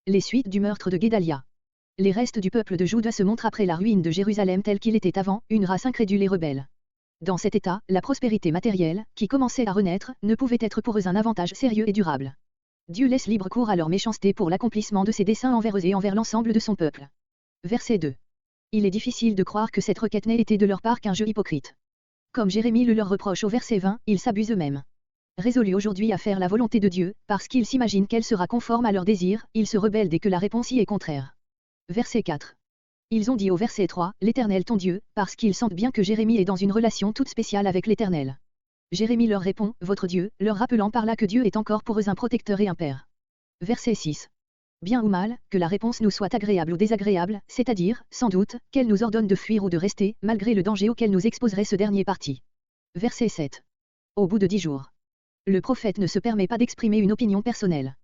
Les suites du meurtre de Guédalia. Les restes du peuple de Juda se montrent après la ruine de Jérusalem tel qu'il était avant, une race incrédule et rebelle. Dans cet état, la prospérité matérielle, qui commençait à renaître, ne pouvait être pour eux un avantage sérieux et durable. Dieu laisse libre cours à leur méchanceté pour l'accomplissement de ses desseins envers eux et envers l'ensemble de son peuple. Verset 2. Il est difficile de croire que cette requête n'ait été de leur part qu'un jeu hypocrite. Comme Jérémie le leur reproche au verset 20, ils s'abusent eux-mêmes. Résolus aujourd'hui à faire la volonté de Dieu, parce qu'ils s'imaginent qu'elle sera conforme à leurs désirs, ils se rebellent dès que la réponse y est contraire. Verset 4. Ils ont dit au verset 3, l'Éternel ton Dieu, parce qu'ils sentent bien que Jérémie est dans une relation toute spéciale avec l'Éternel. Jérémie leur répond, votre Dieu, leur rappelant par là que Dieu est encore pour eux un protecteur et un père. Verset 6. Bien ou mal, que la réponse nous soit agréable ou désagréable, c'est-à-dire, sans doute, qu'elle nous ordonne de fuir ou de rester, malgré le danger auquel nous exposerait ce dernier parti. Verset 7. Au bout de 10 jours. Le prophète ne se permet pas d'exprimer une opinion personnelle.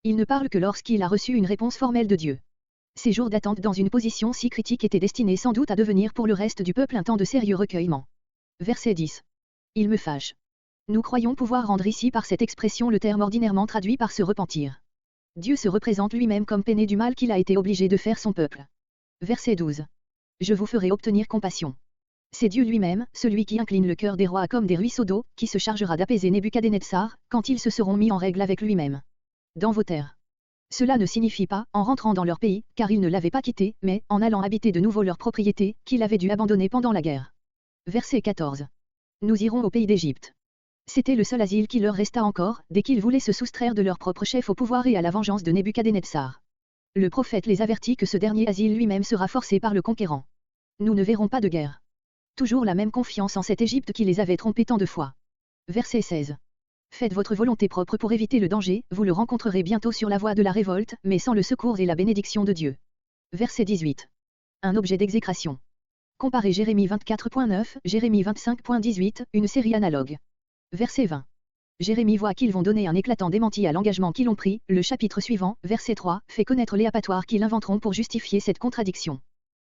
Il ne parle que lorsqu'il a reçu une réponse formelle de Dieu. Ces jours d'attente dans une position si critique étaient destinés sans doute à devenir pour le reste du peuple un temps de sérieux recueillement. Verset 10. Il me fâche. Nous croyons pouvoir rendre ici par cette expression le terme ordinairement traduit par se repentir. Dieu se représente lui-même comme peiné du mal qu'il a été obligé de faire son peuple. Verset 12. Je vous ferai obtenir compassion. C'est Dieu lui-même, celui qui incline le cœur des rois comme des ruisseaux d'eau, qui se chargera d'apaiser Nebuchadnezzar, quand ils se seront mis en règle avec lui-même. Dans vos terres. Cela ne signifie pas, en rentrant dans leur pays, car ils ne l'avaient pas quitté, mais, en allant habiter de nouveau leur propriété, qu'il avait dû abandonner pendant la guerre. Verset 14. Nous irons au pays d'Égypte. C'était le seul asile qui leur resta encore, dès qu'ils voulaient se soustraire de leur propre chef au pouvoir et à la vengeance de Nebuchadnezzar. Le prophète les avertit que ce dernier asile lui-même sera forcé par le conquérant. Nous ne verrons pas de guerre. Toujours la même confiance en cette Égypte qui les avait trompés tant de fois. Verset 16. Faites votre volonté propre pour éviter le danger, vous le rencontrerez bientôt sur la voie de la révolte, mais sans le secours et la bénédiction de Dieu. Verset 18. Un objet d'exécration. Comparez Jérémie 24.9, Jérémie 25.18, une série analogue. Verset 20. Jérémie voit qu'ils vont donner un éclatant démenti à l'engagement qu'ils ont pris, le chapitre suivant, verset 3, fait connaître les appatoires qu'ils inventeront pour justifier cette contradiction.